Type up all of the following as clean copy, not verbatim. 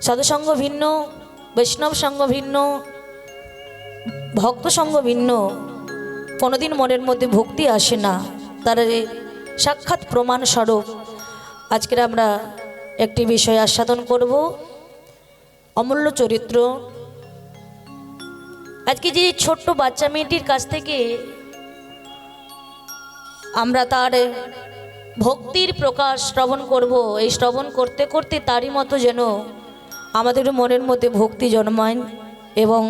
সাধুসঙ্গ ভিন্ন, বৈষ্ণব সঙ্গ ভিন্ন, ভক্ত সঙ্গ ভিন্ন, কোনোদিন মনের মধ্যে ভক্তি আসে না। তার সাক্ষাৎ প্রমাণ স্বরূপ আজকের আমরা একটি বিষয় আস্বাদন করব, অমূল্য চরিত্র। আজকে যে ছোট্ট বাচ্চা মেয়েটির কাছ থেকে আমরা তার ভক্তির প্রকাশ শ্রবণ করব। এই শ্রবণ করতে করতে তারই মতো যেন আমাদের মনের মধ্যে ভক্তি জন্মায় এবং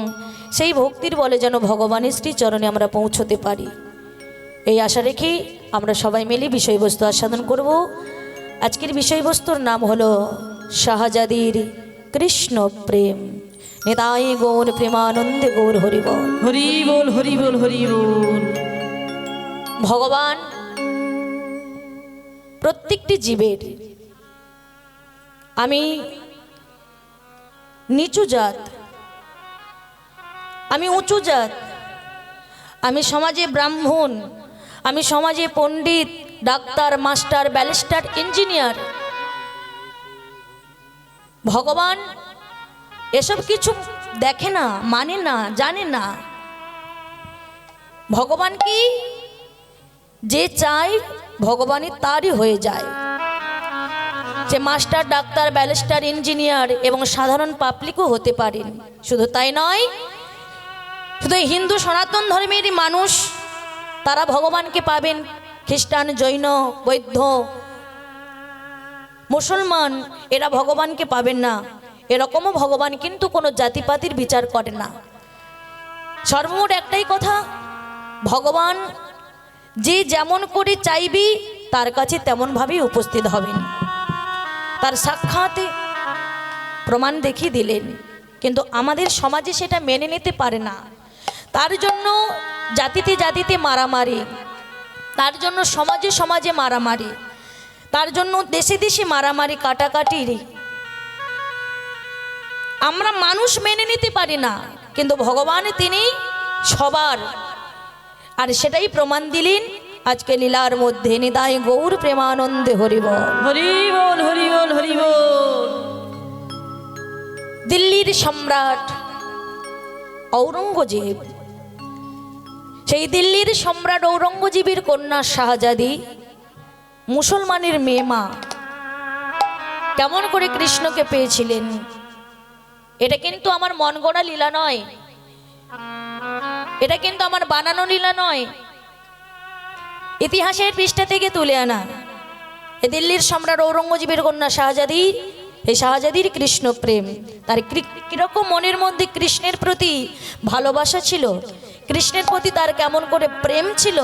সেই ভক্তির বলে যেন ভগবানের শ্রীচরণে আমরা পৌঁছতে পারি, এই আশা রেখেই আমরা সবাই মিলে বিষয়বস্তু আস্বাদন করব। আজকের বিষয়বস্তুর নাম হলো শাহজাদির কৃষ্ণ প্রেম। নিতাই গৌর প্রেমানন্দে গৌর হরি বল, হরি বল, হরি বল, হরি বল। ভগবান প্রত্যেকটি জীবের, আমি নিচু জাত, আমি উঁচু জাত, আমি সমাজে ব্রাহ্মণ, আমি সমাজে পণ্ডিত, ডাক্তার, মাস্টার, ব্যারিস্টার, ইঞ্জিনিয়ার, ভগবান এসব কিছু দেখে না, মানে না, জানে না। ভগবান কি যে চায় ভগবানই তারই হয়ে যায়। যে মাস্টার, ডাক্তার, ব্যারিস্টার, ইঞ্জিনিয়ার এবং সাধারণ পাবলিকও হতে পারেন। শুধু তাই নয়, শুধু হিন্দু সনাতন ধর্মেরই মানুষ তারা ভগবানকে পাবেন, খ্রিস্টান, জৈন, বৌদ্ধ, মুসলমান এরা ভগবানকে পাবেন না। এরকমও ভগবান কিন্তু কোনো জাতিপাতির বিচার করে না। সর্বমোট একটাই কথা, ভগবান যে যেমন করে চাইবি তার কাছে তেমনভাবেই উপস্থিত হবেন। তার সাক্ষাৎ প্রমাণ দেখিয়ে দিলেন, কিন্তু আমাদের সমাজে সেটা মেনে নিতে পারে না। তার জন্য জাতিতে জাতিতে মারামারি, তার জন্য সমাজে সমাজে মারামারি, তার জন্য দেশে দেশে মারামারি, কাটাকাটি। আমরা মানুষ মেনে নিতে পারি না, কিন্তু ভগবান তিনি সবার, আর সেটাই প্রমাণ দিলেন আজকে লীলার মধ্যে। নিতাই গৌর প্রেমানন্দে হরি বল, হরি বল, হরি বল, হরি বল। দিল্লির সম্রাট ঔরঙ্গজেব, সেই দিল্লির সম্রাট ঔরঙ্গজেবের কন্যা শাহজাদি, মুসলমানের মেয়ে মা, কেমন করে কৃষ্ণকে পেয়েছিলেন। এটা কিন্তু আমার মন গড়া লীলা নয়, এটা কিন্তু আমার বানানো লীলা নয়, ইতিহাসের পৃষ্ঠা থেকে তুলে আনা। এ দিল্লির সম্রাট ঔরঙ্গজেবের কন্যা শাহজাদি, এই শাহজাদির কৃষ্ণ প্রেম, তার কিরকম মনের মধ্যে কৃষ্ণের প্রতি ভালোবাসা ছিল, কৃষ্ণের প্রতি তার কেমন করে প্রেম ছিল,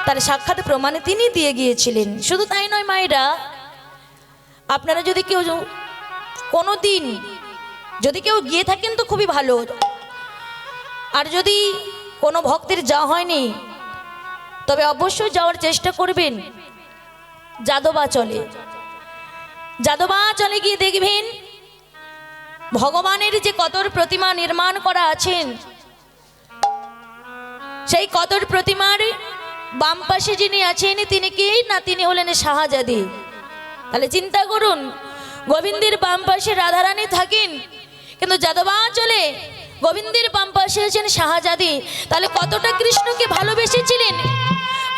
তার সাক্ষাৎ প্রমাণে তিনি দিয়ে গিয়েছিলেন। শুধু তাই নয় মায়েরা, আপনারা যদি কেউ কোনো দিন যদি কেউ গিয়ে থাকেন তো খুবই ভালো, আর যদি কোনো ভক্তের যাওয়া হয়নি তবে অবশ্যই যাওয়ার চেষ্টা করবেন। যাদবাচলে, যাদবাচলে গিয়ে দেখবেন ভগবানের যে কতর প্রতিমা নির্মাণ করা আছেন, সেই কতর প্রতিমার বাম পাশে যিনি আছেন তিনি কে না, তিনি হলেন শাহজাদি। তাহলে চিন্তা করুন, গোবিন্দের বাম পাশে রাধারানী থাকেন, কিন্তু যাদবাচলে গোবিন্দের বাম পাশে আছেন শাহজাদি। তাহলে কতটা কৃষ্ণকে ভালোবেসেছিলেন,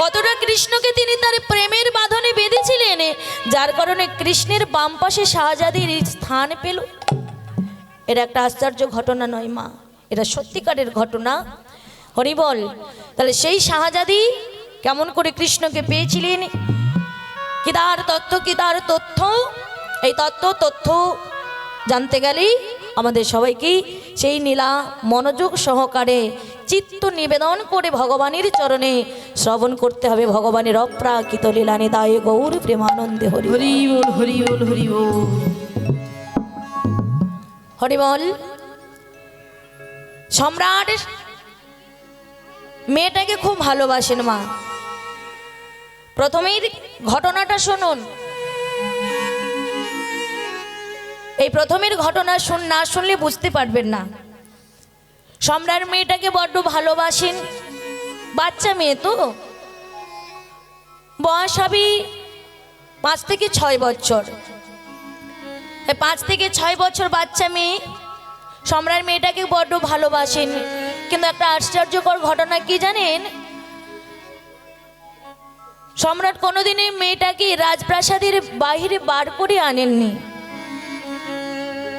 কতটা কৃষ্ণকে তিনি তার প্রেমের বাঁধনে বেঁধেছিলেন, যার কারণে কৃষ্ণের বাম পাশে শাহজাদির স্থান পেল। এটা একটা আশ্চর্য ঘটনা নয় মা, এটা সত্যিকারের ঘটনা। হরি বল। তাহলে সেই শাহজাদি কেমন করে কৃষ্ণকে পেয়েছিলেন, কি তার তথ্য, কি তার তথ্য, এই তথ্য জানতে গেলেই আমাদের সবাইকেই সেই নীলা মনোযোগ সহকারে চিত্ত নিবেদন করে ভগবানের চরণে শ্রবণ করতে হবে। ভগবানের অপ্রাকৃত লীলা। নিতাই গৌর প্রেমানন্দে হরি হরি বল, হরি বল, হরি বল। হরি বল। সম্রাট মেয়েটাকে খুব ভালোবাসেন মা। প্রথমেই ঘটনাটা শুনুন, এই প্রথমের ঘটনা না শুনলে বুঝতে পারবেন না। সম্রাট মেয়েটাকে বড্ড ভালোবাসেন, বাচ্চা মেয়ে তো, বয়স হবে 5 থেকে 6 বছর। এই 5 থেকে 6 বছর বাচ্চা মেয়ে সম্রাট মেয়েটাকে বড্ড ভালোবাসেন। কিন্তু একটা আশ্চর্যকর ঘটনা কি জানেন, সম্রাট কোনোদিনই মেয়েটাকে রাজপ্রাসাদের বাহিরে বার করে আনেননি।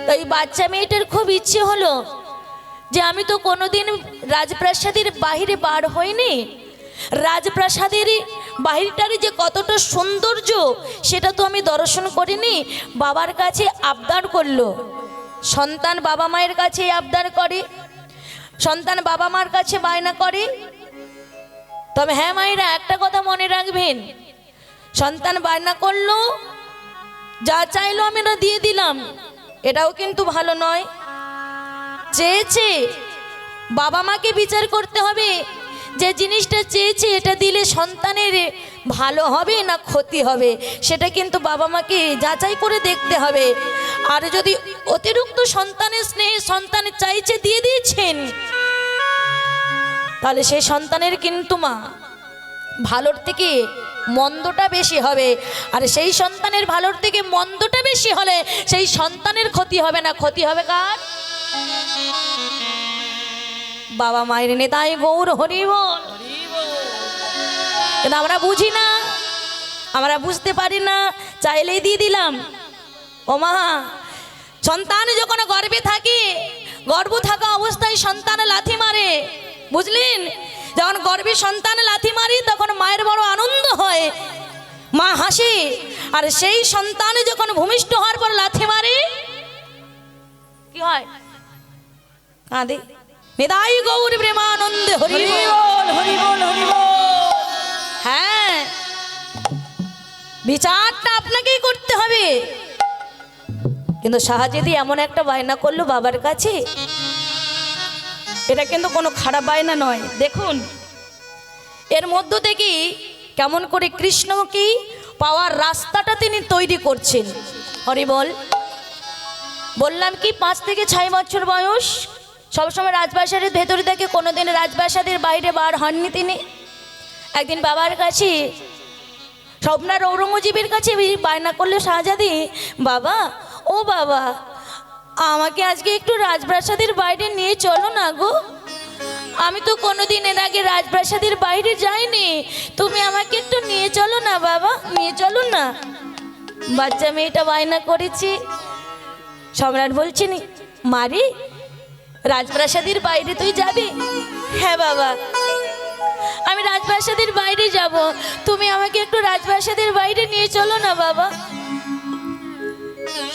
তাই বাচ্চা মেয়েটার খুব ইচ্ছে হলো যে আমি তো কোনোদিন রাজপ্রাসাদের বাহিরে বার হইনি, রাজপ্রাসাদের বাহিরটার যে কতটা সৌন্দর্য সেটা তো আমি দর্শন করিনি। বাবার কাছে আবদার করলো। সন্তান বাবা মায়ের কাছে আবদার করে, সন্তান বাবা মার কাছে বায়না করে। তবে হ্যাঁ মায়েরা, একটা কথা মনে রাখবেন, সন্তান বায়না করলো, যা চাইলো আমরা দিয়ে দিলাম, এটাও কিন্তু ভালো নয়। চেয়েছে বাবা মাকে বিচার করতে হবে, যে জিনিসটা চেয়েছে এটা দিলে সন্তানের ভালো হবে না ক্ষতি হবে, সেটা কিন্তু বাবা মাকে যাচাই করে দেখতে হবে। আর যদি অতিরিক্ত সন্তানের স্নেহে সন্তান চাইছে দিয়ে দিয়েছেন, তাহলে সেই সন্তানের কিন্তু মা ভালোর থেকে মন্দটা বেশি হবে। আর সেই সন্তানের ভালোর থেকে মন্দটা বেশি হলে সেই সন্তানের ক্ষতি হবে না, ক্ষতি হবে কার? বাবা মায়ের নেতাই গৌর হরি বল। কিন্তু আমরা বুঝি না, আমরা বুঝতে পারি না, চাইলেই দিয়ে দিলাম। ও মা, সন্তান যখন গর্ভে থাকে, গর্ভ থাকা অবস্থায় সন্তান লাথি মারে, বুঝলেন? যখন গর্ভে সন্তান লাথি মারি তখন মায়ের বড় আনন্দ হয়, মা হাসে। আর সেই সন্তান যখন ভূমিষ্ঠ হওয়ার পর লাথি মারে কি হয়? কাঁদে। নিতাই গৌর প্রেমানন্দে হরি বল, হরি বল, হরি বল। হ্যাঁ, বিচারটা আপনাকেই করতে হবে। কিন্তু শাহজাদি এমন একটা বায়না করলো বাবার কাছে, এটা কিন্তু কোনো খারাপ বায়না নয়। দেখুন এর মধ্য থেকে কেমন করে কৃষ্ণকে পাওয়ার রাস্তাটা তিনি তৈরি করছেন। হরি বল। বললাম কি 5 থেকে 6 বছর বয়স, সবসময় রাজপ্রাসাদের ভেতরে থেকে, কোনোদিন রাজপ্রাসাদের বাইরে বার হননি তিনি। একদিন বাবার কাছে, সম্রাট ঔরঙ্গজেবের কাছে বায়না করলে শাহজাদি, বাবা ও বাবা, আমাকে আজকে একটু রাজপ্রাসাদের বাইরে নিয়ে চলো না গো, আমি তো কোনোদিন এর আগে রাজপ্রাসাদের বাইরে যাইনি, তুমি আমাকে একটু নিয়ে চলো না বাবা, নিয়ে চলো না। বাচ্চা মেয়েটা বায়না করেছি। সম্রাট বলছেন, মারি রাজপ্রাসাদের বাইরে তুই যাবি? হ্যাঁ বাবা, আমি রাজপ্রাসাদের বাইরে যাব, তুমি আমাকে একটু রাজপ্রাসাদের বাইরে নিয়ে চলো না বাবা।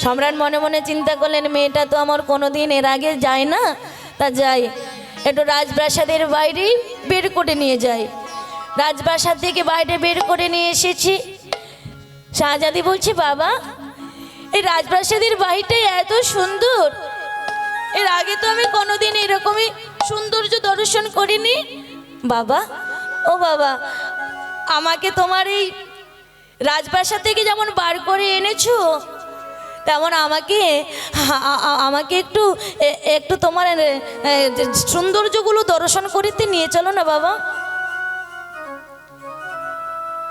সম্রাট মনে মনে চিন্তা করলেন, মেয়েটা তো আমার কোনোদিন এর আগে যায় না, তা যাই একটু রাজপ্রাসাদের বাইরে বের করে নিয়ে যাই। রাজপ্রাসাদ থেকে বাইরে বের করে নিয়ে এসেছি। শাহজাদি বলছে, বাবা এই রাজপ্রাসাদের বাড়িটাই এত সুন্দর, এর আগে তো আমি কোনোদিন এরকমই সৌন্দর্য দর্শন করিনি। বাবা ও বাবা, আমাকে তোমার এই রাজপ্রাসাদ থেকে যেমন বার করে এনেছো, তেমন আমাকে একটু একটু তোমার সৌন্দর্যগুলো দর্শন করতে নিয়ে চলো না বাবা।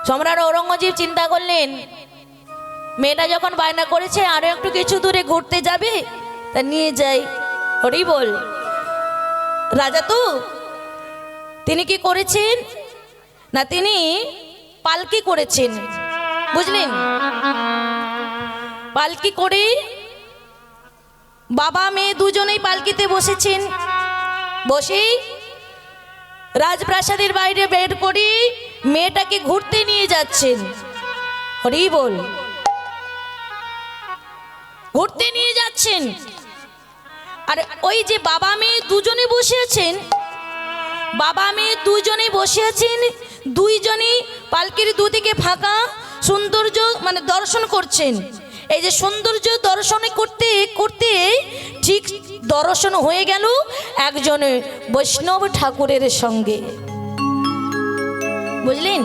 সম্রাট ঔরঙ্গজেব চিন্তা করলেন, মেয়েটা যখন বায়না করেছে আরো একটু কিছু দূরে ঘুরতে যাবে, তা নিয়ে যাই। হরি বল। রাজা তো তিনি কি করেছেন না, তিনি পালকি করেছেন, বুঝলেন? পালকি করে বাবা মেয়ে দুজনেই পালকিতে বসেছেন। বসে রাজপ্রাসাদের বাইরে বের করে মেয়েটাকে ঘুরতে নিয়ে যাচ্ছেন। হরি বল। ঘুরতে নিয়ে যাচ্ছেন, আর ওই যে বাবা মেয়ে দুজনে বসে আছেন, বাবা মেয়ে দুজনেই বসে আছেন, দুইজনই পালকির দুদিকে ফাঁকা, সৌন্দর্য মানে দর্শন করছেন। এই যে সৌন্দর্য দর্শন করতে করতে ঠিক দর্শন হয়ে গেল একজন বৈষ্ণব ঠাকুরের সঙ্গে, বুঝলেন?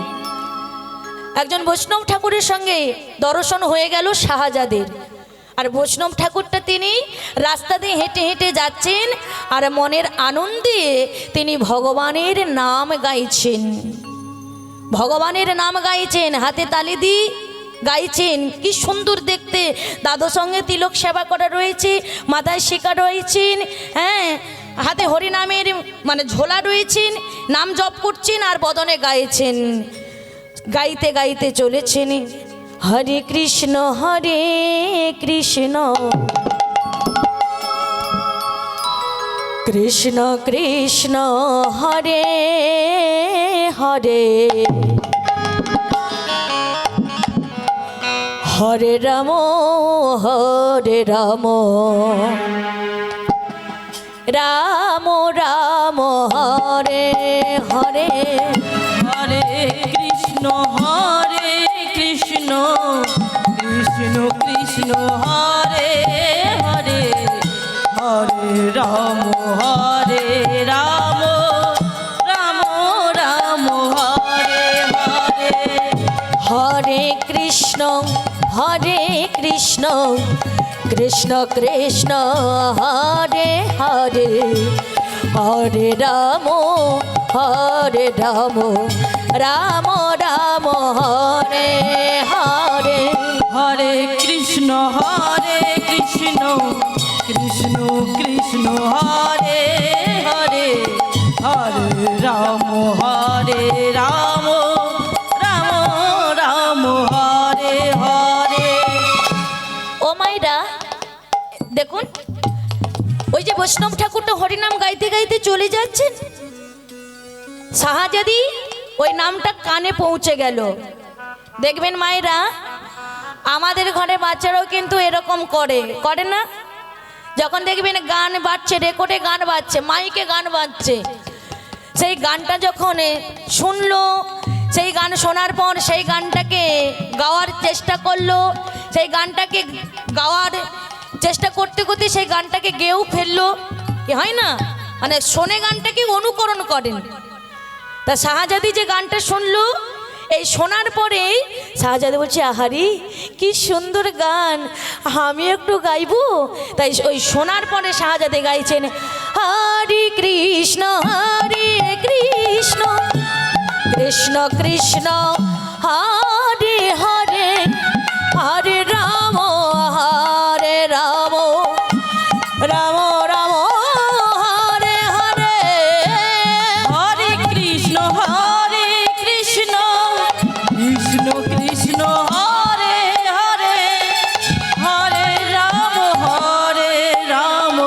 একজন বৈষ্ণব ঠাকুরের সঙ্গে দর্শন হয়ে গেল শাহজাদের। আর বৈষ্ণব ঠাকুরটা তিনি রাস্তা দিয়ে হেঁটে হেঁটে যাচ্ছেন, আর মনের আনন্দে তিনি ভগবানের নাম গাইছেন, ভগবানের নাম গাইছেন। হাতে তালি দি গাইছেন, কি সুন্দর দেখতে। দাদুর সঙ্গে তিলক সেবা করা রয়েছে, মাথায় শিকা রয়েছেন, হ্যাঁ, হাতে হরিনামের মানে ঝোলা রয়েছেন, নাম জপ করছেন আর বদনে গাইছেন। গাইতে গাইতে চলেছেন হরে কৃষ্ণ কৃষ্ণ কৃষ্ণ হরে হরে হরে রাম রাম রাম হরে হরে হরে কৃষ্ণ কৃষ্ণ কৃষ্ণ হরে হরে হরে রাম রাম রাম রাম হরে হরে হরে কৃষ্ণ কৃষ্ণ কৃষ্ণ হরে হরে হরে রাম রাম রাম হরে হরে হরে কৃষ্ণ কৃষ্ণ কৃষ্ণ হরে হরে হরে রাম রাম রাম রাম হরে হরে। ও মাইরা দেখুন, ওই যে বৈষ্ণব ঠাকুরটা হরিনাম গাইতে গাইতে চলে যাচ্ছেন, শাহজাদি ওই নামটা কানে পৌঁছে গেল। দেখবেন মায়েরা, আমাদের ঘরে বাচ্চারাও কিন্তু এরকম করে না? যখন দেখবেন গান বাজছে, রেকর্ডে গান বাজছে, মাইকে গান বাজছে, সেই গানটা যখন শুনলো, সেই গান শোনার পর সেই গানটাকে গাওয়ার চেষ্টা করলো, সেই গানটাকে গাওয়ার চেষ্টা করতে করতে সেই গানটাকে গেয়েও ফেললো, হয় না? মানে শোনে গানটাকে অনুকরণ করেন। তা শাহজাদি যে গানটা শুনলো, এই শোনার পরে শাহজাদি বলছে, আহারি কি সুন্দর গান, আমি একটু গাইবো। তাই ওই শোনার পরে শাহজাদি গাইছেন হরে কৃষ্ণ কৃষ্ণ কৃষ্ণ হরে হরে হরে রাম রাম রাম হরে হরে হরে কৃষ্ণ কৃষ্ণ কৃষ্ণ হরে হরে হরে রাম রাম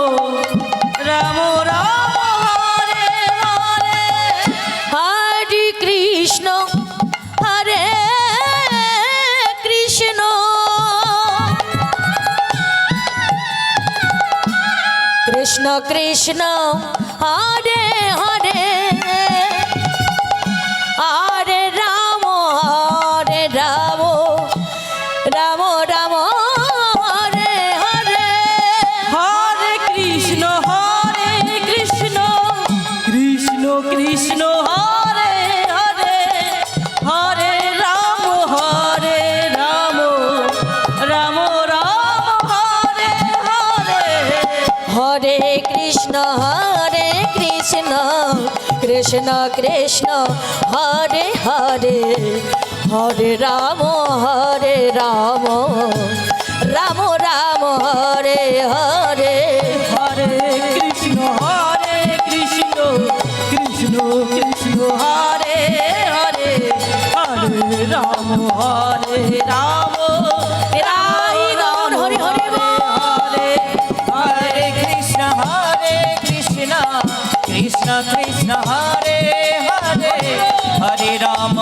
রাম হরে হরে হরে কৃষ্ণ কৃষ্ণ কৃষ্ণ কৃষ্ণ হরে হরে হরে রাম রাম রাম রাম হরে হরে হরে কৃষ্ণ কৃষ্ণ কৃষ্ণ হরে হরে হরে রাম রাম রাম হরে হরে হরে কৃষ্ণ কৃষ্ণ কৃষ্ণ হরে হরে হরে রাম রাম রাম হরে হরে হরে কৃষ্ণ কৃষ্ণ কৃষ্ণ হরে হরে হরে রাম রাম রাই গৌর হরি হরি বল। হরে হরে কৃষ্ণ কৃষ্ণ কৃষ্ণ হরে হরে হরে রাম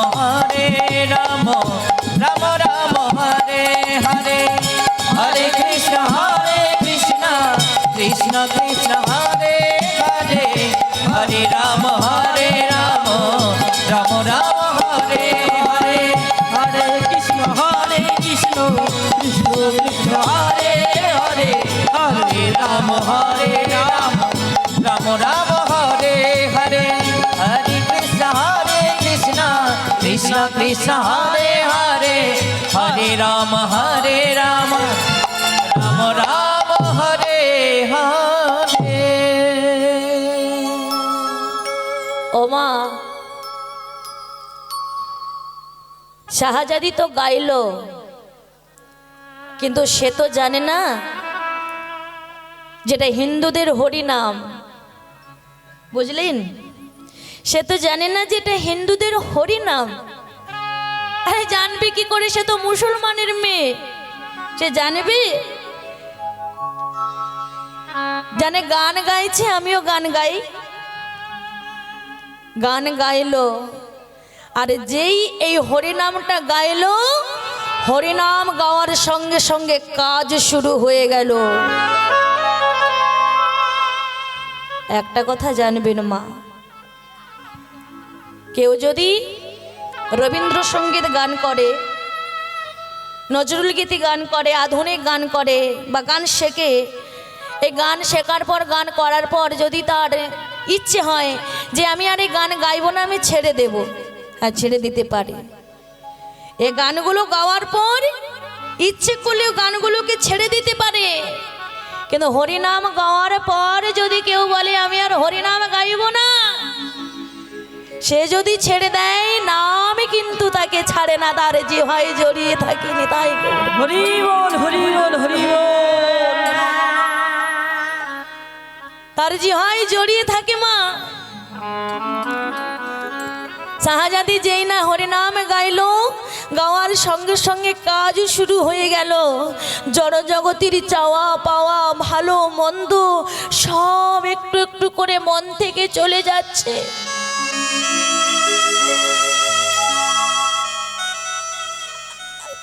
রাম রাম হরে হরে হরে কৃষ্ণ কৃষ্ণ কৃষ্ণ হরে হরে হরে রাম রাম রাম হরে হরে হরে কৃষ্ণ কৃষ্ণ কৃষ্ণ হরে হরে হরে রাম রাম রাম হরে হরে হরে কৃষ্ণ কৃষ্ণ হরে হরে হরে রাম রাম রাম হরে হরে। ওমা, শাহজাদি তো গাইলো, কিন্তু সে তো জানে না যেটা হিন্দুদের হরি নাম, বুঝলেন? সে তো জানে না যেটা হিন্দুদের হরি নাম। আরে জানবে কি করে? সে তো মুসলমানের মেয়ে, সে জানবে? জানে গান গাইছে, আমিও গান গাই, গান গাইলো, আর যেই এই হরিনামটা গাইলো, হরিনাম গাওয়ার সঙ্গে সঙ্গে কাজ শুরু হয়ে গেল। একটা কথা জানবেন মা, কেউ যদি রবীন্দ্রসঙ্গীত গান করে, নজরুল গীতি গান করে, আধুনিক গান করে বা গান শেখে, এই গান শেখার পর, গান করার পর যদি তার ইচ্ছে হয় যে আমি আর এই গান গাইবো না, আমি ছেড়ে দেব, আর ছেড়ে দিতে পারে। এই গানগুলো গাওয়ার পর ইচ্ছে করলেও গানগুলোকে ছেড়ে দিতে পারে। কিন্তু হরিনাম গাওয়ার পর যদি কেউ বলে আমি আর হরিনাম গাইব না, সে যদি ছেড়ে দেয়, নাম কিন্তু তাকে ছাড়ে না, তার জিহ্বায় জড়িয়ে থাকেনি। তাই হরি বল, হরি বল, হরি বল। তার জিহ্বায় জড়িয়ে থাকে মা। শাহজাদি যেই না হরিনাম গাইলো, গাওয়ার সঙ্গে সঙ্গে কাজ শুরু হয়ে গেল। জড় জগতের চাওয়া পাওয়া, ভালো মন্দ সব একটু একটু করে মন থেকে চলে যাচ্ছে।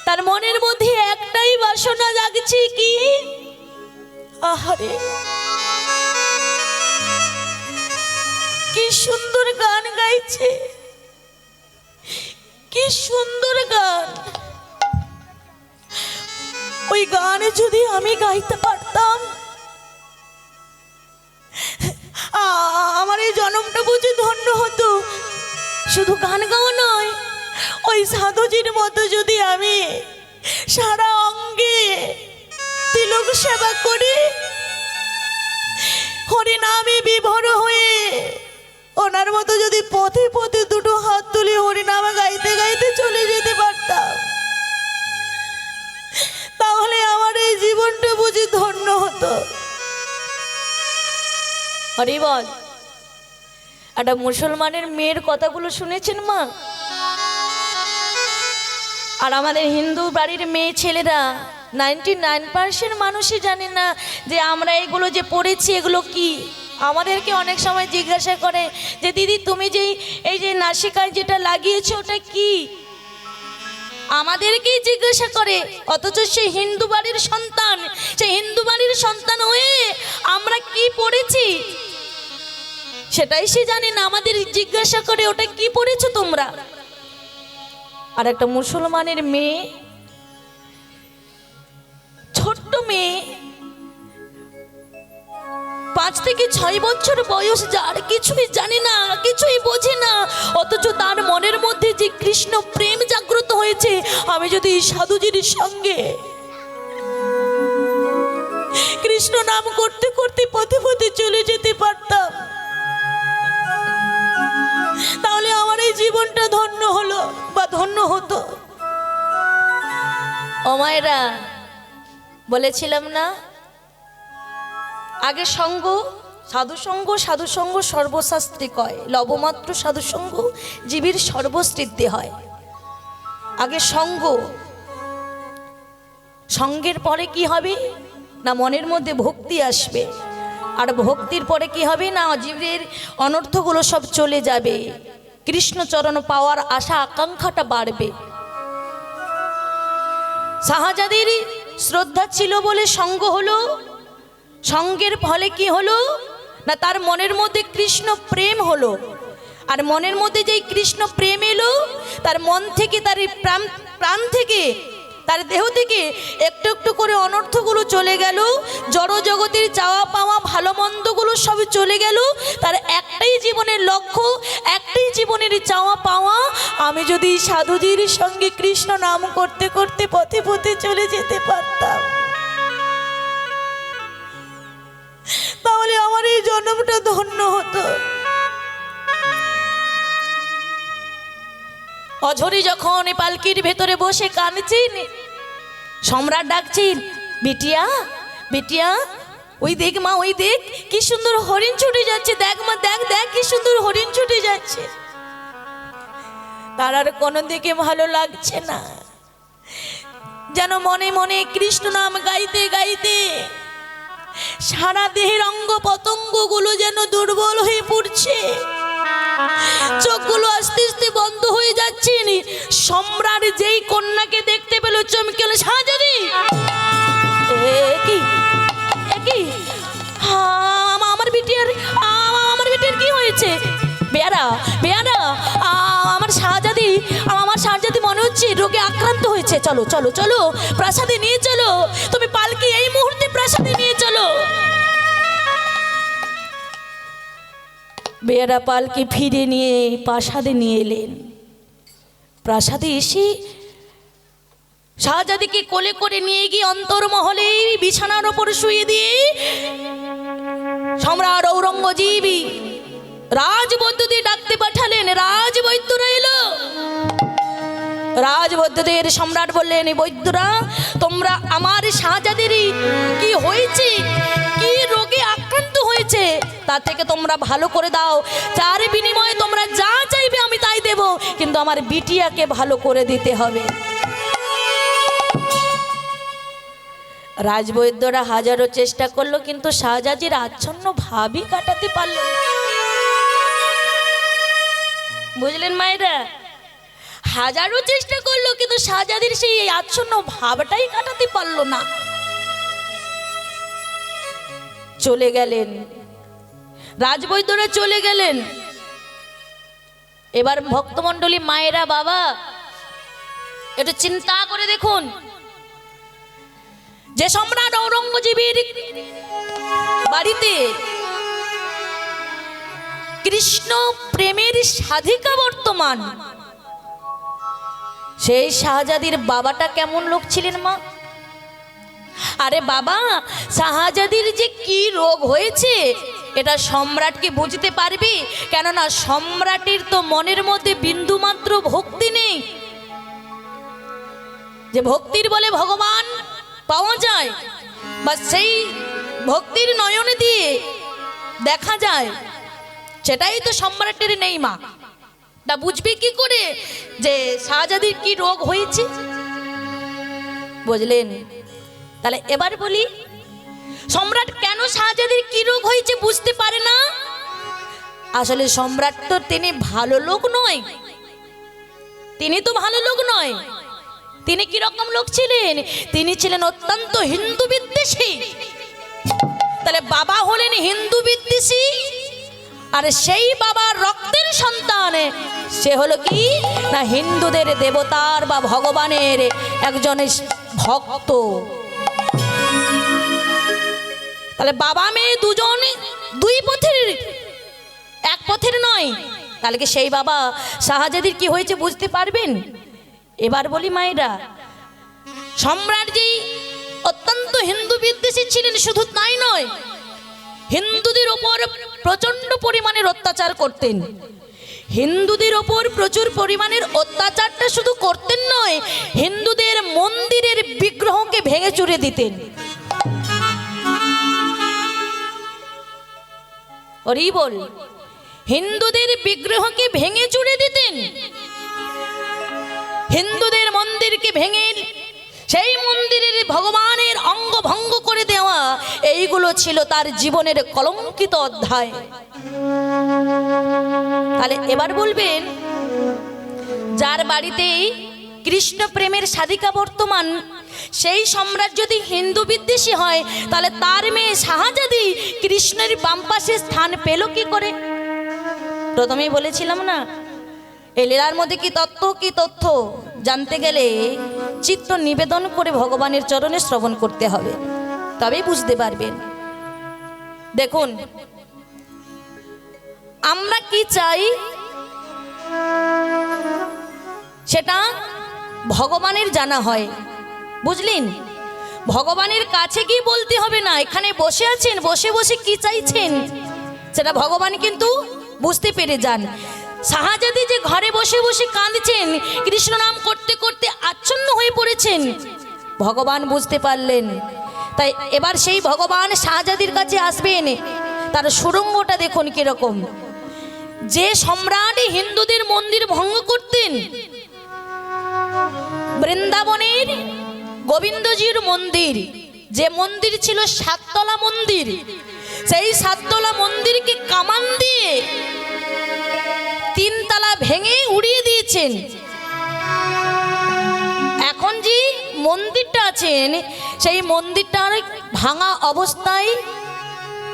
তার মনের মধ্যে একটাই বাসনা জাগছে, কি? আহারে, কি সুন্দর গান গাইছে, কি সুন্দর গান। ওই গান যদি আমি গাইতে পারতাম, আমার এই জন্মটা বুঝি ধন্য হতো। শুধু গান গাওয়া নয়, ওই সাধুজির মতো যদি আমি সারা অঙ্গে তিলক সেবা করি, হরিনামে বিভোর হয়ে ওনার মতো যদি পথে পথে দুটো হাত তুলে হরিনাম গাইতে গাইতে চলে যেতে পারতাম, তাহলে আমার এই জীবনটা বুঝি ধন্য হতো। হরি বল। একটা মুসলমানের মেয়ের কথাগুলো শুনেছেন মা? আর আমাদের হিন্দু বাড়ির মেয়ে ছেলেরা 99% মানুষই জানে না যে আমরা এগুলো যে পড়েছি এগুলো কি। আমাদেরকে অনেক সময় জিজ্ঞাসা করে যে দিদি তুমি যেই এই যে নাসিকায় যেটা লাগিয়েছো ওটা কি, আমাদেরকেই জিজ্ঞাসা করে। অথচ সে হিন্দু বাড়ির সন্তান, সে হিন্দু বাড়ির সন্তান হয়ে আমরা কি পড়েছি সেটাই সে জানে না। আমাদের জিজ্ঞাসা করে ওটা কি পড়েছো তোমরা। আর একটা মুসলমানের মেয়ে, ছোট্ট মেয়ে, 5 থেকে 6 বছর বয়স, যার কিছুই জানে না, কিছুই বোঝে না, অথচ তার মনের মধ্যে যে কৃষ্ণ প্রেম জাগ্রত হয়েছে, আমি যদি সাধুজির সঙ্গে কৃষ্ণ নাম করতে করতে পথে পথে চলে যেতে পারতাম, তাহলে আমার এই জীবনটা ধন্য হলো বা ধন্য হতো। ও মায়েরা, বলেছিলাম না আগে সঙ্গ, সাধুসঙ্গ, সাধুসঙ্গ সর্বশাস্ত্রী কয়, লবমাত্র সাধুসঙ্গ জীবের সর্বস্বৃদ্ধি হয়। আগে সঙ্গ, সঙ্গের পরে কি হবে না মনের মধ্যে ভক্তি আসবে, আর ভক্তির পরে কি হবে না জীবের অনর্থগুলো সব চলে যাবে, কৃষ্ণচরণ পাওয়ার আশা আকাঙ্ক্ষাটা বাড়বে। শাহজাদির শ্রদ্ধা ছিল বলে সঙ্গ হলো, সঙ্গের ফলে কি হলো না তার মনের মধ্যে কৃষ্ণ প্রেম হলো, আর মনের মধ্যে যেই কৃষ্ণ প্রেম এলো, তার মন থেকে, তার প্রাণ থেকে, তার দেহ থেকে একটু একটু করে অনর্থগুলো চলে গেল, জড় জগতের চাওয়া পাওয়া ভালো মন্দগুলো সব চলে গেল। তার একটাই জীবনের লক্ষ্য, একটাই জীবনের চাওয়া পাওয়া, আমি যদি সাধুজির সঙ্গে কৃষ্ণ নাম করতে করতে পথে পথে চলে যেতে পারতাম, তাহলে আমার এই জন্মটা ধন্য হতো। অঝরি যখন পালকির ভেতরে বসে কাঁদছেন, সম্রাট ডাকছেন, বিটিয়া বিটিয়া, ওই দেখ মা, ওই দেখ কি সুন্দর হরিণ ছুটে যাচ্ছে, দেখ মা, দেখ দেখ কি সুন্দর হরিণ ছুটে যাচ্ছে। তার আর কোনো দিকে ভালো লাগছে না, যেন মনে মনে কৃষ্ণ নাম গাইতে গাইতে সারা দেহের অঙ্গ পতঙ্গগুলো যেন দুর্বল হয়ে পড়ছে, চোখগুলো আস্তে আস্তে বন্ধ হয়ে যাচ্ছে। সম্রাট যেই কন্যাকে দেখতে পেল চমকে গেল, শাহজাদি কি কি আমার বিটিয়ার কি হয়েছে? বেয়ারা বেয়ারা, আমার শাহজাদি মনে হচ্ছে রোগে আক্রান্ত হয়েছে, চলো চলো চলো প্রাসাদে নিয়ে চলো, তুমি পালকি এই মুহূর্তে প্রাসাদে নিয়ে চলো। বেয়ারা পালকি ফিরে নিয়ে প্রাসাদে নিয়ে এলেন। প্রাসাদে এসে শাহজাদিকে কোলে করে নিয়ে গিয়ে অন্তর্মহলে বিছানার ওপর শুয়ে দিয়ে সম্রাট ঔরঙ্গজেব রাজবৈদ্যদের ডাকতে পাঠালেন। রাজবৈদ্যরা এলো। রাজবৈদ্যদের সম্রাট বললেন, বৈদ্যরা, তোমরা আমার শাহজাদির কি হয়েছে, কি রোগে আক্রান্ত হয়েছে, তার থেকে তোমরা ভালো করে দাও, তার বিনিময়ে তোমরা যা চাইবে আমি তাই দেব, কিন্তু আমার বিটিয়াকে ভালো করে দিতে হবে। রাজবৈদ্যরা হাজারো চেষ্টা করলো, কিন্তু শাহজাদির আচ্ছন্ন ভাবই কাটাতে পারল না। বুঝলেন মায়েরা, হাজারো চেষ্টা করলো, কিন্তু শাহজাদির সেই আচ্ছন্ন ভাবটাই কাটাতে পারল না। চলে গেলেন রাজবৈদ্যরা, চলে গেলেন। এবার ভক্তমণ্ডলী মায়েরা, বাবা, একটু চিন্তা করে দেখুন, যে সম্রাট ঔরঙ্গজেবের বাড়িতে কৃষ্ণ প্রেমের সাধিকা বর্তমান, সেই শাহজাদির বাবাটা কেমন লোক ছিলেন মা? আরে বাবা, শাহজাদির যে কি রোগ হয়েছে এটা সম্রাট কি বুঝতে পারবি? কেননা সম্রাটের তো মনের মধ্যে বিন্দুমাত্র ভক্তি নেই, যে ভক্তির বলে ভগবান পাওয়া যায় বা সেই ভক্তির নয়ন দিয়ে দেখা যায়, সেটাই তো সম্রাটের নেই মা। তা বুঝবি কি করে যে শাহজাদির কি রোগ হয়েছে? বুঝলেন? তাহলে এবার বলি, সম্রাট কেন শাহজাদির কি রোগ হয়েছে বুঝতে পারে না? আসলে সম্রাট তো তিনি ভালো লোক নয়, তিনি তো ভালো লোক নয়। তিনি কি রকম লোক ছিলেন? তিনি ছিলেন অত্যন্ত হিন্দু বিদ্বেষী। তাহলে বাবা হলেন হিন্দু বিদ্বেষী, আর সেই বাবার রক্তের সন্তান সে হলো কি না হিন্দুদের দেবতার বা ভগবানের একজন ভক্ত। তাহলে বাবা মেয়ে দুজন দুই পথের, এক পথের নয়। তাহলে কি সেই বাবা শাহজাদির কি হয়েছে বুঝতে পারবেন? এবার বলি মায়েরা, সম্রাট যে অত্যন্ত হিন্দু বিদ্বেষী ছিলেন, শুধু তাই নয়, হিন্দুদের ওপর প্রচন্ড পরিমাণের অত্যাচার করতেন। হিন্দুদের ওপর প্রচুর পরিমাণের অত্যাচারটা শুধু করতেন নয়, হিন্দুদের মন্দিরের বিগ্রহকে ভেঙে চুরে দিতেন। হরি বল, হিন্দুদের বিগ্রহকে ভেঙে চুরে দিতেন। হিন্দুদের মন্দিরকে ভেঙে সেই মন্দিরের ভগবানের অঙ্গ ভঙ্গ করে দেওয়া, এইগুলো ছিল তার জীবনের কলঙ্কিত অধ্যায়। তাহলে এবার বলবেন, যার বাড়িতে কৃষ্ণ প্রেমের সাধিকা বর্তমান, সেই সম্রাট যদি হিন্দু বিদ্বেষী হয়, তাহলে তার মেয়ে শাহজাদি কৃষ্ণের বাম পাশে স্থান পেল কি করে? প্রথমেই বলেছিলাম না, এই লীলার মধ্যে কি তথ্য জানতে গেলে চিত্ত নিবেদন করে ভগবানের চরণে শ্রবণ করতে হবে, তবেই বুঝতে পারবেন। দেখুন, আমরা কি চাই সেটা ভগবানের জানা হয়, বুঝলেন? ভগবানের কাছে কি বলতে হবে না, এখানে বসে আছেন, বসে বসে কি চাইছেন সেটা ভগবান কিন্তু বুঝতে পেরে যান। শাহজাদি যে ঘরে বসে বসে কাঁদছেন, কৃষ্ণ নাম করতে করতে আচ্ছন্ন হয়ে পড়েছেন, ভগবান বুঝতে পারলেন। তাই এবার সেই ভগবান শাহজাদির কাছে আসবেন। তার সুড়ঙ্গটা দেখুন কিরকম। যে সম্রাট হিন্দুদের মন্দির ভঙ্গ করতেন, বৃন্দাবনের গোবিন্দজির মন্দির, যে মন্দির ছিল সাততলা মন্দির, সেই সাততলা মন্দিরকে কামান দিয়ে 3 তলা ভেঙে উড়িয়ে দিয়েছেন। এখন যে মন্দিরটা আছেন, সেই মন্দিরটার ভাঙা অবস্থায়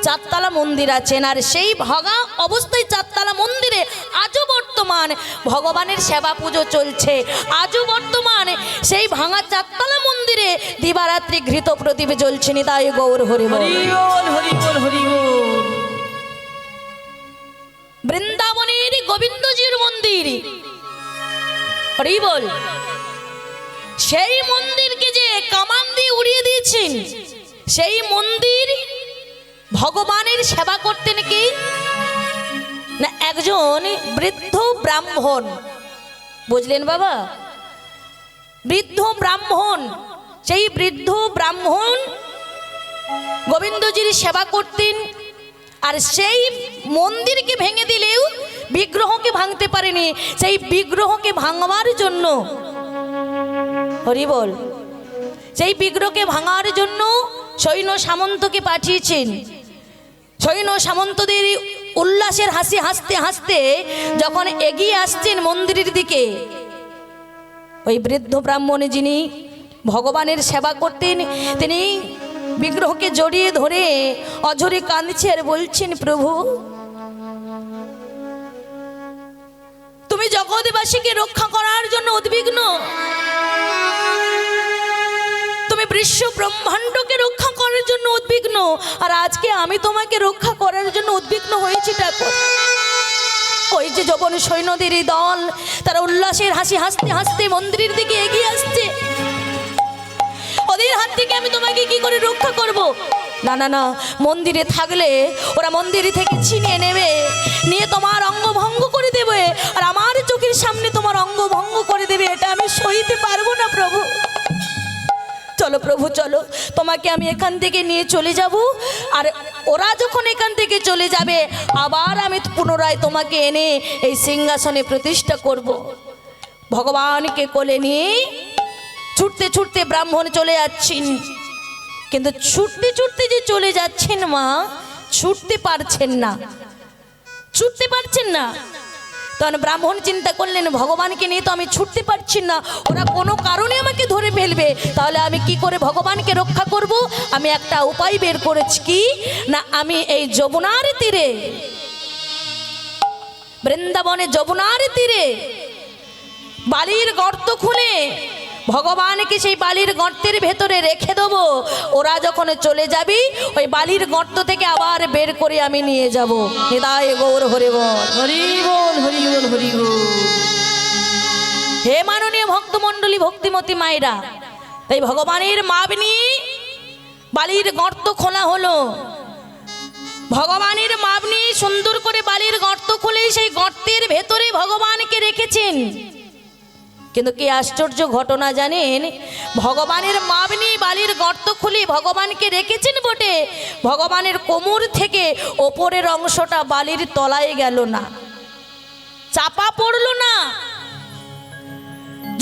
4 তলা মন্দির আছেন। আর সেই ভাঙা অবস্থায় 4 তলা মন্দিরে আজও বর্তমান ভগবানের সেবা পুজো চলছে। আজও বর্তমান সেই ভাঙা 4 তলা মন্দিরে দিবারাত্রি ঘৃত প্রদীপ জ্বলছে। নিতাই গৌর হরি বল। হরি বল, হরি বল, হরি বল। বৃন্দাবনের গোবিন্দজির মন্দির, হরি বল, সেই মন্দিরকে যে কামান দিয়ে উড়িয়ে দিয়েছেন, সেই মন্দির ভগবানের সেবা করতেন কি না একজন বৃদ্ধ ব্রাহ্মণ। বুঝলেন বাবা? বৃদ্ধ ব্রাহ্মণ, সেই বৃদ্ধ ব্রাহ্মণ গোবিন্দজির সেবা করতেন। আর সেই মন্দিরকে ভেঙে দিলেও বিগ্রহকে ভাঙতে পারেনি। সেই বিগ্রহকে ভাঙবার জন্য, হরি বল, সেই বিগ্রহকে ভাঙার জন্য সৈন্য সামন্তকে পাঠিয়েছেন। সৈন্য সামন্তদের উল্লাসের হাসি হাসতে হাসতে যখন এগিয়ে আসছেন মন্দিরের দিকে, ওই বৃদ্ধ ব্রাহ্মণ যিনি ভগবানের সেবা করতেন, তিনি বিগ্রহকে জড়িয়ে ধরে অঝরে কাঁদছে আর বলছেন, প্রভু তুমি জগৎবাসীকে রক্ষা করার জন্য উদ্বিগ্ন, তুমি বিশ্ব ব্রহ্মাণ্ডকে রক্ষা করার জন্য উদ্বিগ্ন, আর আজকে আমি তোমাকে রক্ষা করার জন্য উদ্বিগ্ন হয়েছি ঠাকুর। ওই যে যবন সৈন্যদের দল, তারা উল্লাসের হাসি হাসতে হাসতে মন্দিরের দিকে এগিয়ে আসছে। ওদের হাত থেকে আমি তোমাকে কি করে রক্ষা করব? না না না, মন্দিরে থাকলে ওরা মন্দির থেকে ছিনিয়ে নেবে, নিয়ে তোমার অঙ্গ ভঙ্গ করে দেবে, আর আমার চোখের সামনে তোমার অঙ্গ ভঙ্গ করে দেবে। এটা আমি সইতে পারবো না প্রভু। চলো প্রভু চলো, তোমাকে আমি এখান থেকে নিয়ে চলে যাব। আর ওরা যখন এখান থেকে চলে যাবে, আবার আমি পুনরায় তোমাকে এনে এই সিংহাসনে প্রতিষ্ঠা করব। ভগবানকে কোলে নিয়ে ছুটতে ছুটতে ব্রাহ্মণ চলে যাচ্ছেন। কিন্তু ছুটতে ছুটতে যে চলে যাচ্ছেন মা, ছুটতে পারছেন না, ছুটতে পারছেন না। তখন ব্রাহ্মণ চিন্তা করলেন, ভগবানকে নিয়ে তো আমি ছুটতে পারছি না, ওরা কোনো কারণে আমাকে ধরে ফেলবে, তাহলে আমি কি করে ভগবানকে রক্ষা করব? আমি একটা উপায় বের করেছি, কি না আমি এই যমুনার তীরে, বৃন্দাবনে যমুনার তীরে বালির গর্ত খুলে ভগবানকে সেই বালির গর্তের ভেতরে রেখে দেবো। ওরা যখন চলে যাবি, ওই বালির গর্ত থেকে আবার বের করে আমি নিয়ে যাব। নিতাই গৌর হরি বল। হরি বল, হরি বল, হরি বল। হে মাননীয় ভক্তমণ্ডলী, ভক্তিমতী মায়েরা, তাই ভগবানের মাপ নিয়ে বালির গর্ত খোলা হলো। ভগবানের মাপ নিয়ে সুন্দর করে বালির গর্ত খুলে সেই গর্তের ভেতরে ভগবানকে রেখেছেন। কিন্তু কি আশ্চর্য ঘটনা জানেন? ভগবানের মাপ নিয়ে বালির গর্ত খুলে ভগবানকে রেখেছেন বটে, ভগবানের কোমর থেকে ওপরের অংশটা বালির তলায় গেল না, চাপা পড়ল না।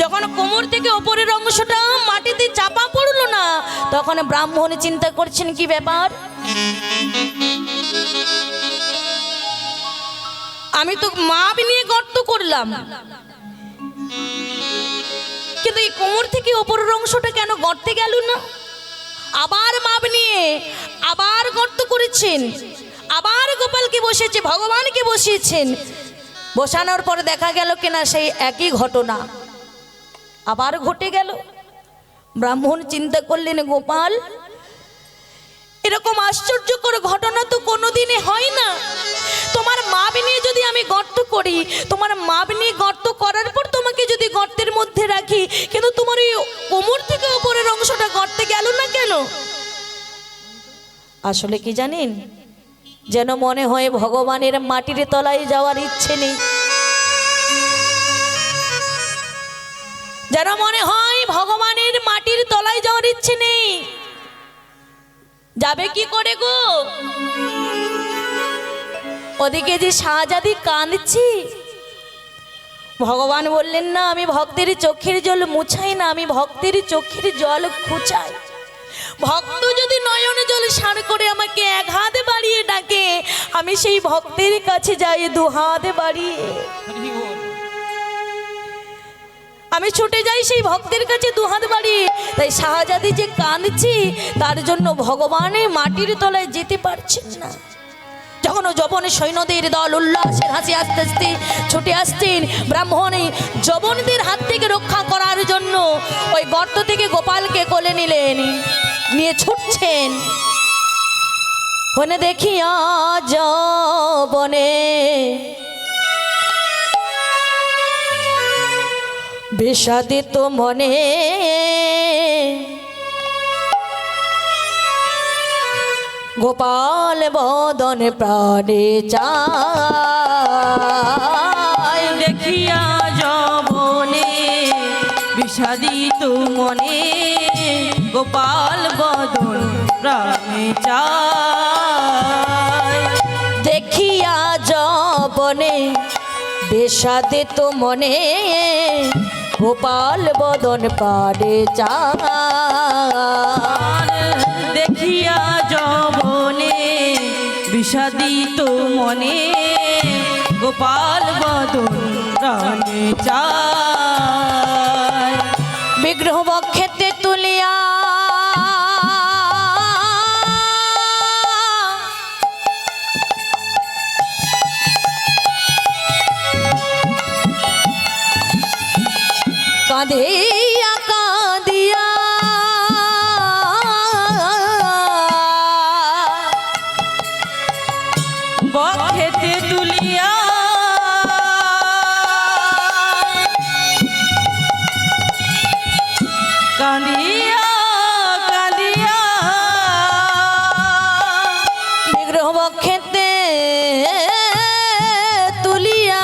যখন কোমর থেকে ওপরের অংশটা মাটিতে চাপা পড়ল না, তখন ব্রাহ্মণ চিন্তা করছেন, কি ব্যাপার? আমি তো মাপ নিয়ে গর্ত করলাম, কিন্তু এই কোমর থেকে ওপরের অংশটা কেন গর্তে গেল না? আবার মাপ নিয়ে আবার গর্ত করেছেন, আবার গোপালকে বসেছে, ভগবানকে বসিয়েছেন। বসানোর পর দেখা গেল কিনা সেই একই ঘটনা আবার ঘটে গেল। ব্রাহ্মণ চিন্তা করলেন, গোপাল এরকম আশ্চর্যকর ঘটনা তো কোনোদিনই হয় না। তোমার মাপ নিয়ে যদি আমি গর্ত করি, তোমার মাপ নিয়ে গর্ত করার পর তোমাকে যদি গর্তের মধ্যে রাখি, কিন্তু তোমার এই কোমর থেকে উপরের অংশটা গর্তে গেল না কেন? আসলে কি জানেন, যেন মনে হয় ভগবানের মাটির তলায় যাওয়ার ইচ্ছে নেই, যেন মনে হয় ভগবানের মাটির তলায় যাওয়ার ইচ্ছে নেই। যাবে কি করে গো? ওদিকে যে শাহজাদি কাঁদছি, ভগবান বললেন না আমি ভক্তের চোখের জল মুছাই না, আমি ভক্তের চোখের জল খুঁচাই। ভক্ত যদি নয়নে জল সার করে আমাকে এক হাত বাড়িয়ে ডাকে, আমি সেই ভক্তের কাছে যাই দু হাত বাড়িয়ে। আমি ছুটে যাই সেই ভক্তের কাছে দু হাত বাড়িয়ে। তাই শাহজাদি যে কাঁদছি, তার জন্য ভগবানের মাটির তলায় যেতে পারছেন না। যখন যবন সৈন্যদের দল উল্লাসের হাসি আস্তে আস্তে ছুটে আসছেন, ব্রাহ্মণী যবনদের হাত থেকে রক্ষা করার জন্য ওই গর্ত থেকে গোপালকে কোলে নিলেন, নিয়ে ছুটছেন। হনে দেখিয়া যবনে বিষাদিত মনে, গোপাল বদন প্রাণে চায়। দেখিয়া যবনে বিষাদিত মনে, গোপাল বদন প্রাণে চায়। দেখিয়া যবনে বিষাদিত মনে, গোপাল বদন প্রাণে চায়। দেখিয়া যবনে বিষাদিত মনে, গোপাল বদন প্রাণে চায়। বিগ্রহ বক্ষেতে তুলিয়া কাঁদিয়া কাঁদিয়া বক্ষেতে তুলিয়া কাঁদিয়া কাঁদিয়া বিগ্রহ বক্ষেতে তুলিয়া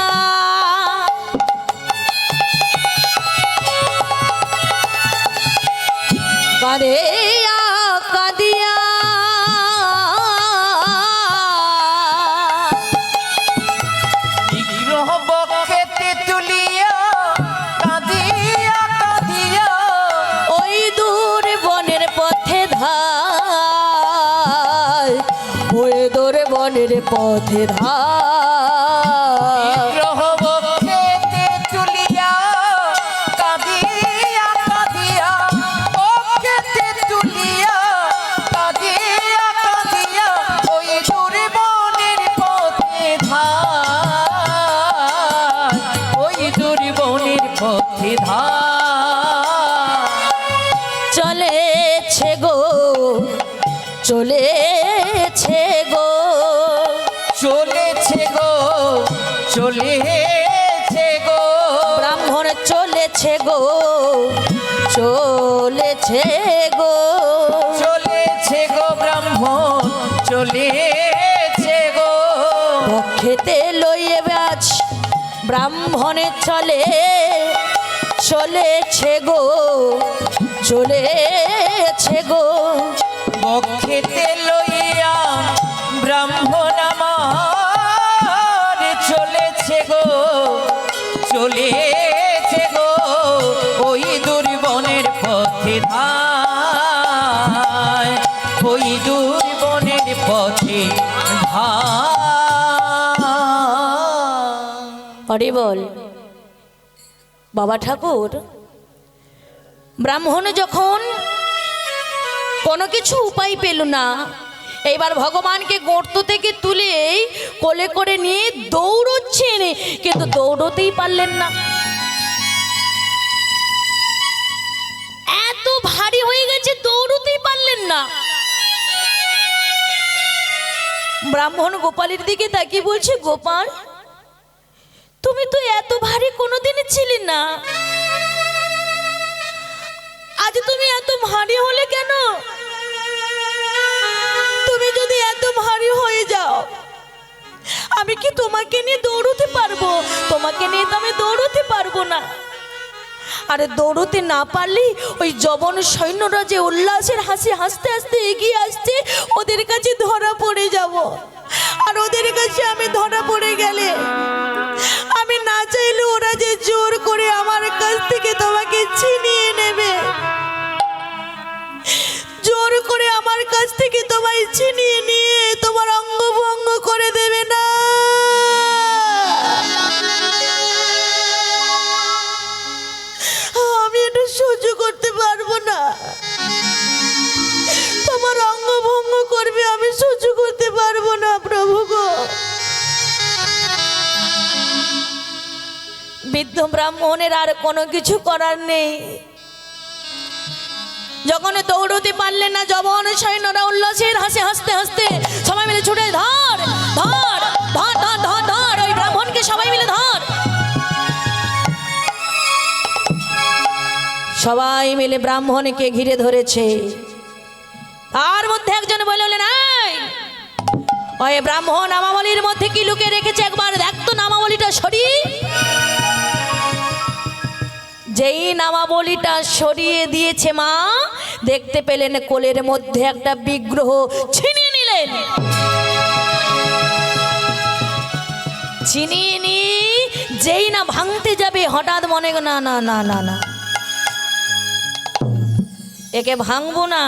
কাঁদিয়া কাঁদিয়া বিগ্রহ বক্ষেতে তুলিয়া কাঁদিয়া কাঁদিয়া ওই দূর বনের পথে ধার, ওই দূর বনের পথে ধার। বিগ্রহ বক্ষেতে তুলিয়া কাঁদিয়া কাঁদিয়া বক্ষেতে তুলিয়া কাঁদিয়া কাঁদিয়া ওই দূরে বনের পথে ধার, ওই দূরে বনের পথে ধার। চলেছে গো চলেছে গো, চলেছে গো চলেছে গো ব্রাহ্মণ চলেছে গো চলেছে গো, চলেছে গো ব্রাহ্মণ চলেছে গো। বক্ষেতে লইয়ে ব্যাজ ব্রাহ্মণে চলে চলেছে গো চলেছে গো। বক্ষেতে লইয়া ব্রাহ্মণ আমার চলেছে গো চলেছে গো ওই দুর্বনের পথে ধায়, ওই দুর্বনের পথে ধায়। হরি বল। বাবা ঠাকুর ব্রাহ্মণ যখন কোনো কিছু উপায় পেল না, এইবার ভগবানকে গর্ত থেকে তুলে কোলে করে নিয়ে দৌড়চ্ছেন, কিন্তু দৌড়তেই পারলেন না। এত ভারী হয়ে গেছে, দৌড়তেই পারলেন না। ব্রাহ্মণ গোপালের দিকে তাকিয়ে বলছে, গোপাল তুমি তো এত ভারী কোনোদিনই ছিলে না, আজ তুমি এত ভারী হলে কেন? তুমি যদি এত ভারী হয়ে যাও, আমি কি তোমাকে নিয়ে দৌড়তে পারবো? তোমাকে নিয়ে তো আমি দৌড়তে পারবো না। আরে দৌড়তে না পারলে ওই জবন সৈন্যরা যে উল্লাসের হাসি হাসতে হাসতে এগিয়ে আসছে, ওদের কাছে ধরা পড়ে যাব। আর ওদের কাছে আমি ধরা পড়ে গেলে আমি না চাইলে ওরা যে জোর করে আমার কাছ থেকে তোমাকে ছিনিয়ে নেবে, জোর করে আমার কাছ থেকে তোমায় ছিনিয়ে নিয়ে তোমার অঙ্গ ভঙ্গ করে দেবে না। আমি এটা সহ্য করতে পারবো না, তোমার অঙ্গ ভঙ্গ করবে, আমি সহ্য করতে পারবো না প্রভু গো। বৃদ্ধ ব্রাহ্মণের আর কোনো কিছু করার নেই। যখন দৌড়তে পারলেন না, জবন সৈন্যরা উল্লাসের হাসি হাসতে হাসতে সবাই মিলে ছুটে ধর ধর ধর ধর ধর ধর, ওই ব্রাহ্মণকে সবাই মিলে ধর। সবাই মিলে ব্রাহ্মণকে ঘিরে ধরেছে। তার মধ্যে একজন বললেন, এই ওই ব্রাহ্মণ নামাবলীর মধ্যে কি লুকিয়ে রেখেছে, একবার দেখ তো নামাবলীটা সরিয়ে। যেই নামাবলীটা সরিয়ে দিয়েছে মা, দেখতে পেলেন কোলের মধ্যে একটা বিগ্রহ, ছিনিয়ে নিলেন। ছিনিয়ে নিয়ে যেই না ভাঙতে যাবে, হঠাৎ মনে না না না না না একে ভাঙবো না,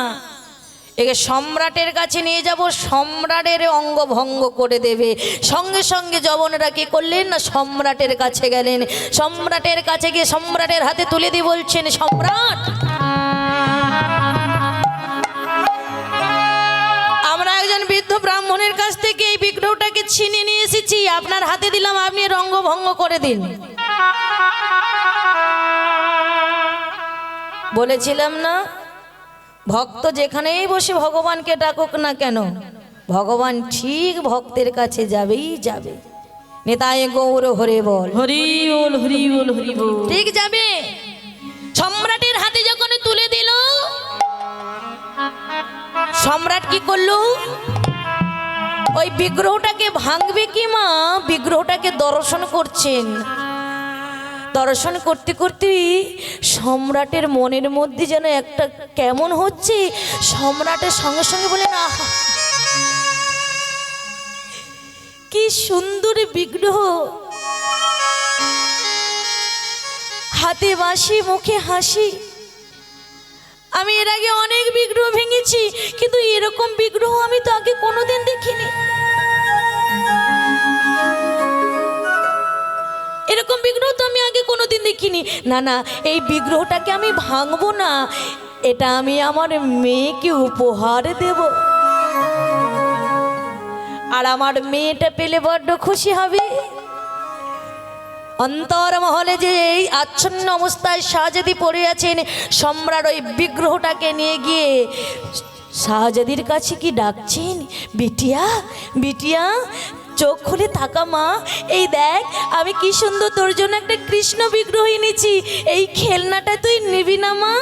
একে সম্রাটের কাছে নিয়ে যাব, সম্রাটের অঙ্গ ভঙ্গ করে দেবে। সঙ্গে সঙ্গে জবনেরা কি করলেন না, সম্রাটের কাছে গেলেন। সম্রাটের কাছে গিয়ে সম্রাটের হাতে তুলে দিয়ে বলছেন, সম্রাট, আমরা একজন বৃদ্ধ ব্রাহ্মণের কাছ থেকে এই বিগ্রহটাকে ছিনিয়ে নিয়ে এসেছি, আপনার হাতে দিলাম, আপনি এর অঙ্গ ভঙ্গ করে দিন। বলেছিলাম না, ভক্ত যেখানেই বসে ভগবানকে ডাকুক না কেন, ভগবান ঠিক ভক্তের কাছে যাবেই যাবে। নেতায় গৌর হরে বল, হরি বল হরি বল হরি বল। ঠিক যাবে। সম্রাটের হাতে যখন তুলে দিল, সম্রাট কি করলো, ওই বিগ্রহটাকে ভাঙবে কি মা, বিগ্রহটাকে দর্শন করছেন। দর্শন করতে করতে সম্রাটের মনের মধ্যে যেন একটা কেমন হচ্ছে। সম্রাটের সঙ্গে সঙ্গে বলেন, আহা কি সুন্দর বিগ্রহ, হাতে বাঁশি মুখে হাসি। আমি এর আগে অনেক বিগ্রহ ভেঙেছি, কিন্তু এরকম বিগ্রহ আমি তো আগে কোনোদিন দেখিনি। এরকম বিগ্রহ তো আমি আগে কোনোদিন দেখিনি। না না, এই বিগ্রহটাকে আমি ভাঙবো না, এটা আমি আমার মেয়েকে উপহার দেব, আর আমার মেয়েটা পেলে বড্ড খুশি হবে। অন্তরমহলে যে এই আচ্ছন্ন অবস্থায় শাহজাদি পড়ে আছেন, সম্রাট ওই বিগ্রহটাকে নিয়ে গিয়ে শাহজাদির কাছে কি ডাকছেন, বিটিয়া বিটিয়া চোখ খুলে তাকা মা, এই দেখ আমি কি সুন্দর তোর জন্য একটা কৃষ্ণ বিগ্রহ এনেছি, এই খেলনাটা তুই নিবি না মা?